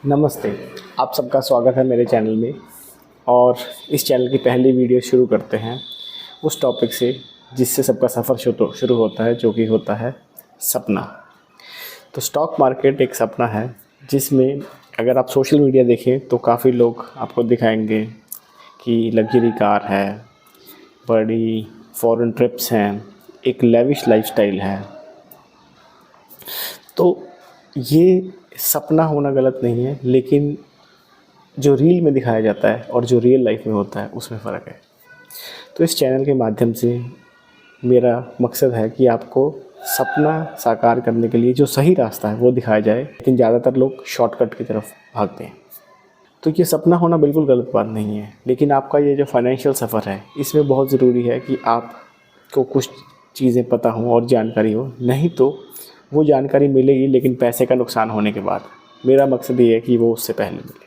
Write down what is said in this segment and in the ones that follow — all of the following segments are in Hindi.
नमस्ते। आप सबका स्वागत है मेरे चैनल में। और इस चैनल की पहली वीडियो शुरू करते हैं उस टॉपिक से जिससे सबका सफ़र शुरू होता है, जो कि होता है सपना। तो स्टॉक मार्केट एक सपना है जिसमें अगर आप सोशल मीडिया देखें तो काफ़ी लोग आपको दिखाएंगे कि लग्जरी कार है, बड़ी फॉरेन ट्रिप्स हैं, एक लेविश लाइफस्टाइल है। तो ये सपना होना गलत नहीं है, लेकिन जो रील में दिखाया जाता है और जो रियल लाइफ में होता है उसमें फ़र्क है। तो इस चैनल के माध्यम से मेरा मकसद है कि आपको सपना साकार करने के लिए जो सही रास्ता है वो दिखाया जाए, लेकिन ज़्यादातर लोग शॉर्टकट की तरफ भागते हैं। तो ये सपना होना बिल्कुल गलत बात नहीं है, लेकिन आपका ये जो फाइनेंशियल सफ़र है इसमें बहुत ज़रूरी है कि आपको कुछ चीज़ें पता हों और जानकारी हो। नहीं तो वो जानकारी मिलेगी लेकिन पैसे का नुकसान होने के बाद। मेरा मकसद ये है कि वो उससे पहले मिले।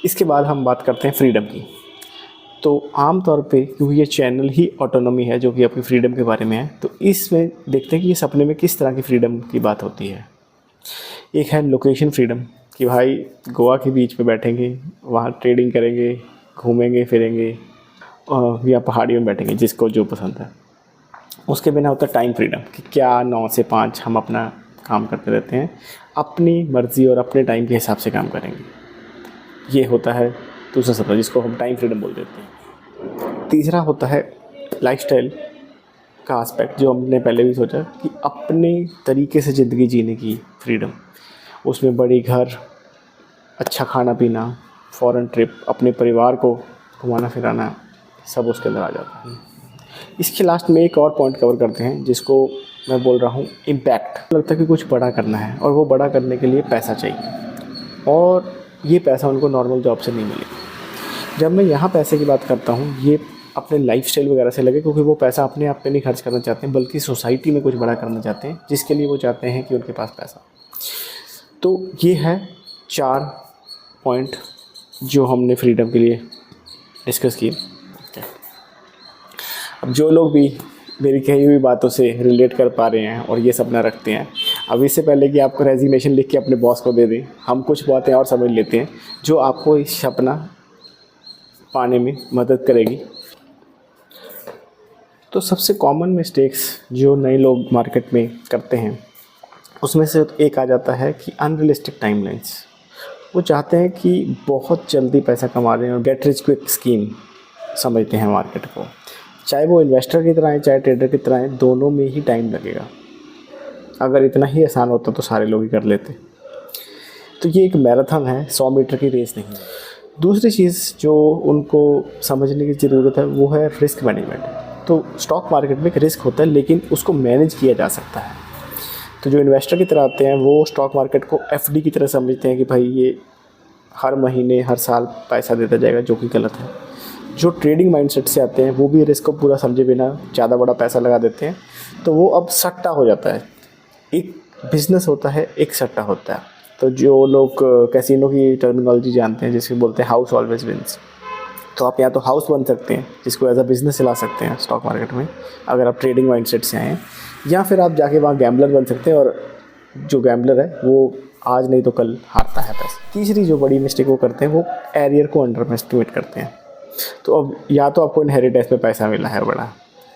इसके बाद हम बात करते हैं फ्रीडम की। तो आम तौर पे क्योंकि ये चैनल ही ऑटोनॉमी है जो कि अपनी फ्रीडम के बारे में है, तो इसमें देखते हैं कि ये सपने में किस तरह की फ्रीडम की बात होती है। एक है लोकेशन फ्रीडम कि भाई गोवा के बीच पे बैठेंगे, वहाँ ट्रेडिंग करेंगे, घूमेंगे फिरेंगे, या पहाड़ियों में बैठेंगे, जिसको जो पसंद है। उसके बिना होता है टाइम फ्रीडम कि क्या 9 से 5 हम अपना काम करते रहते हैं, अपनी मर्ज़ी और अपने टाइम के हिसाब से काम करेंगे। ये होता है दूसरा सपना जिसको हम टाइम फ्रीडम बोल देते हैं। तीसरा होता है लाइफस्टाइल का एस्पेक्ट, जो हमने पहले भी सोचा कि अपने तरीके से ज़िंदगी जीने की फ्रीडम। उसमें बड़ी घर, अच्छा खाना पीना, फॉरेन ट्रिप, अपने परिवार को घुमाना फिराना, सब उसके अंदर आ जाता है। इसके लास्ट में एक और पॉइंट कवर करते हैं जिसको मैं बोल रहा हूँ इम्पैक्ट। लगता है कि कुछ बड़ा करना है और वो बड़ा करने के लिए पैसा चाहिए, और ये पैसा उनको नॉर्मल जॉब से नहीं मिलेगा। जब मैं यहाँ पैसे की बात करता हूँ, ये अपने लाइफस्टाइल वगैरह से लगे, क्योंकि वो पैसा अपने आप पे नहीं खर्च करना चाहते हैं, बल्कि सोसाइटी में कुछ बड़ा करना चाहते हैं, जिसके लिए वो चाहते हैं कि उनके पास पैसा। तो ये है 4 पॉइंट जो हमने फ्रीडम के लिए डिस्कस किए। अब जो लोग भी मेरी कही हुई बातों से रिलेट कर पा रहे हैं और ये सपना रखते हैं, अब इससे पहले कि आपको रेजिग्नेशन लिख के अपने बॉस को दे दें, हम कुछ बातें और समझ लेते हैं जो आपको इस सपना पाने में मदद करेगी। तो सबसे कॉमन मिस्टेक्स जो नए लोग मार्केट में करते हैं उसमें से एक आ जाता है कि अनरियलिस्टिक टाइमलाइंस। वो चाहते हैं कि बहुत जल्दी पैसा कमा रहे हैं और गेट रिच क्विक स्कीम समझते हैं मार्केट को। चाहे वो इन्वेस्टर की तरह है, चाहे ट्रेडर की तरह है, दोनों में ही टाइम लगेगा। अगर इतना ही आसान होता तो सारे लोग ही कर लेते। तो ये एक मैराथन है, 100 मीटर की रेस नहीं है। दूसरी चीज़ जो उनको समझने की ज़रूरत है वो है रिस्क मैनेजमेंट। तो स्टॉक मार्केट में एक रिस्क होता है, लेकिन उसको मैनेज किया जा सकता है। तो जो इन्वेस्टर की तरह आते हैं वो स्टॉक मार्केट को एफडी की तरह समझते हैं कि भाई ये हर महीने हर साल पैसा देता जाएगा, जो कि गलत है। जो ट्रेडिंग माइंडसेट से आते हैं वो भी रिस्क को पूरा समझे बिना ज़्यादा बड़ा पैसा लगा देते हैं, तो वो अब सट्टा हो जाता है। एक बिज़नेस होता है, एक सट्टा होता है। तो जो लोग कैसीनो की टर्मिनोलॉजी जानते हैं, जिसको बोलते हैं हाउस ऑलवेज विंस, तो आप या तो हाउस बन सकते हैं जिसको एज अ बिज़नेस चला सकते हैं स्टॉक मार्केट में अगर आप ट्रेडिंग माइंडसेट से आए हैं, या फिर आप जाके वहाँ गैम्बलर बन सकते हैं, और जो गैम्बलर है वो आज नहीं तो कल हारता है पैसे। तीसरी जो बड़ी मिस्टेक वो करते हैं वो एरियर को अंडर एस्टिमेट करते हैं। तो अब या तो आपको इनहेरिटेंस पे पैसा मिला है बड़ा,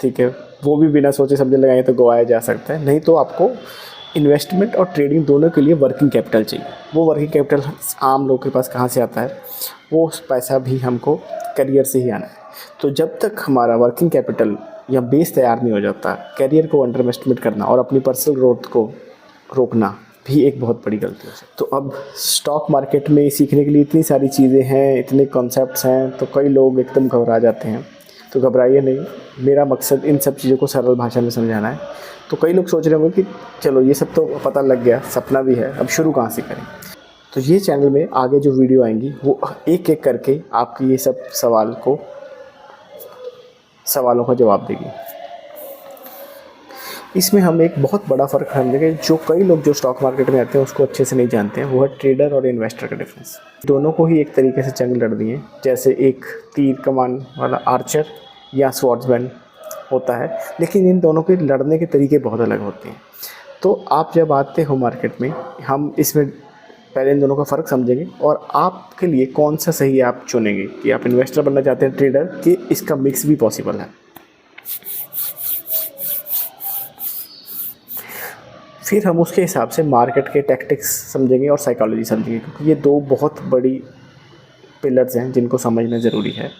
ठीक है, वो भी बिना सोचे समझे लगाए तो गवाया जा सकता है। नहीं तो आपको इन्वेस्टमेंट और ट्रेडिंग दोनों के लिए वर्किंग कैपिटल चाहिए। वो वर्किंग कैपिटल आम लोग के पास कहाँ से आता है? वो पैसा भी हमको करियर से ही आना है। तो जब तक हमारा वर्किंग कैपिटल या बेस तैयार नहीं हो जाता, करियर को अंडर एस्टिमेट करना और अपनी पर्सनल ग्रोथ को रोकना भी एक बहुत बड़ी गलती है। तो अब स्टॉक मार्केट में सीखने के लिए इतनी सारी चीज़ें हैं, इतने कॉन्सेप्ट्स हैं, तो कई लोग एकदम घबरा जाते हैं। तो घबराइए नहीं, मेरा मकसद इन सब चीज़ों को सरल भाषा में समझाना है। तो कई लोग सोच रहे होंगे कि चलो ये सब तो पता लग गया, सपना भी है, अब शुरू कहाँ से करें। तो ये चैनल में आगे जो वीडियो आएंगी वो एक एक करके आपकी ये सब सवालों का जवाब देगी। इसमें हम एक बहुत बड़ा फ़र्क समझेंगे, जो कई लोग जो स्टॉक मार्केट में आते हैं उसको अच्छे से नहीं जानते हैं, वो है ट्रेडर और इन्वेस्टर का डिफरेंस। दोनों को ही एक तरीके से जंग लड़नी है, जैसे एक तीर कमान वाला आर्चर या स्वॉर्ड्समैन होता है, लेकिन इन दोनों के लड़ने के तरीके बहुत अलग होते हैं। तो आप जब आते हो मार्केट में, हम इसमें पहले इन दोनों का फ़र्क समझेंगे और आपके लिए कौन सा सही आप चुनेंगे कि आप इन्वेस्टर बनना चाहते हैं, ट्रेडर, कि इसका मिक्स भी पॉसिबल है। फिर हम उसके हिसाब से मार्केट के टैक्टिक्स समझेंगे और साइकोलॉजी समझेंगे, क्योंकि ये दो बहुत बड़ी पिलर्स हैं जिनको समझना ज़रूरी है।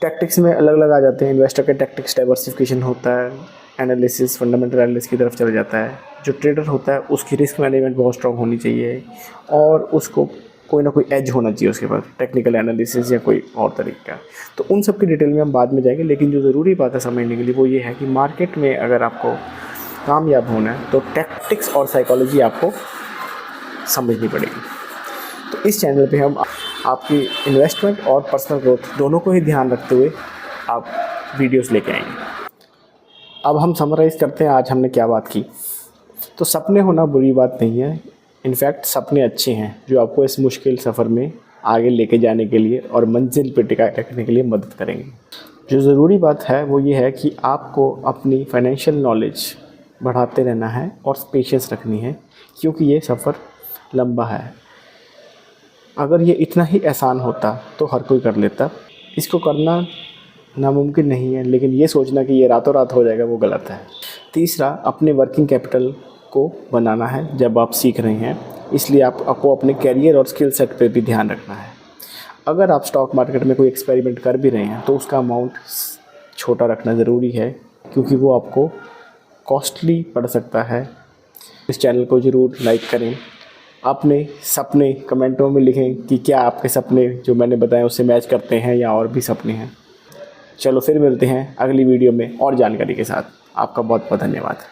टैक्टिक्स में अलग अलग आ जाते हैं। इन्वेस्टर के टैक्टिक्स डाइवर्सिफिकेशन होता है, एनालिसिस, फंडामेंटल एनालिसिस की तरफ चला जाता है। जो ट्रेडर होता है उसकी रिस्क मैनेजमेंट बहुत स्ट्रॉन्ग होनी चाहिए और उसको कोई ना कोई एज होना चाहिए उसके पास, टेक्निकल एनालिसिस या कोई और तरीका। तो उन सब की डिटेल में हम बाद में जाएंगे, लेकिन जो ज़रूरी बात है समझने के लिए वो ये है कि मार्केट में अगर आपको कामयाब होना है तो टैक्टिक्स और साइकोलॉजी आपको समझनी पड़ेगी। तो इस चैनल पे हम आपकी इन्वेस्टमेंट और पर्सनल ग्रोथ दोनों को ही ध्यान रखते हुए आप वीडियोस लेके आएंगे। अब हम समराइज़ करते हैं आज हमने क्या बात की। तो सपने होना बुरी बात नहीं है, इनफैक्ट सपने अच्छे हैं जो आपको इस मुश्किल सफ़र में आगे लेके जाने के लिए और मंजिल पर टिकाए रखने के लिए मदद करेंगे। जो ज़रूरी बात है वो ये है कि आपको अपनी फाइनेंशियल नॉलेज बढ़ाते रहना है और पेशेंस रखनी है, क्योंकि ये सफ़र लंबा है। अगर ये इतना ही आसान होता तो हर कोई कर लेता। इसको करना नामुमकिन नहीं है, लेकिन ये सोचना कि ये रातों रात हो जाएगा वो गलत है। तीसरा, अपने वर्किंग कैपिटल को बनाना है जब आप सीख रहे हैं, इसलिए आपको अपने कैरियर और स्किल सेट पे भी ध्यान रखना है। अगर आप स्टॉक मार्केट में कोई एक्सपेरिमेंट कर भी रहे हैं तो उसका अमाउंट छोटा रखना ज़रूरी है, क्योंकि वो आपको कॉस्टली पड़ सकता है। इस चैनल को ज़रूर लाइक करें। अपने सपने कमेंटों में लिखें कि क्या आपके सपने जो मैंने बताए उससे मैच करते हैं या और भी सपने हैं। चलो फिर मिलते हैं अगली वीडियो में और जानकारी के साथ। आपका बहुत बहुत धन्यवाद।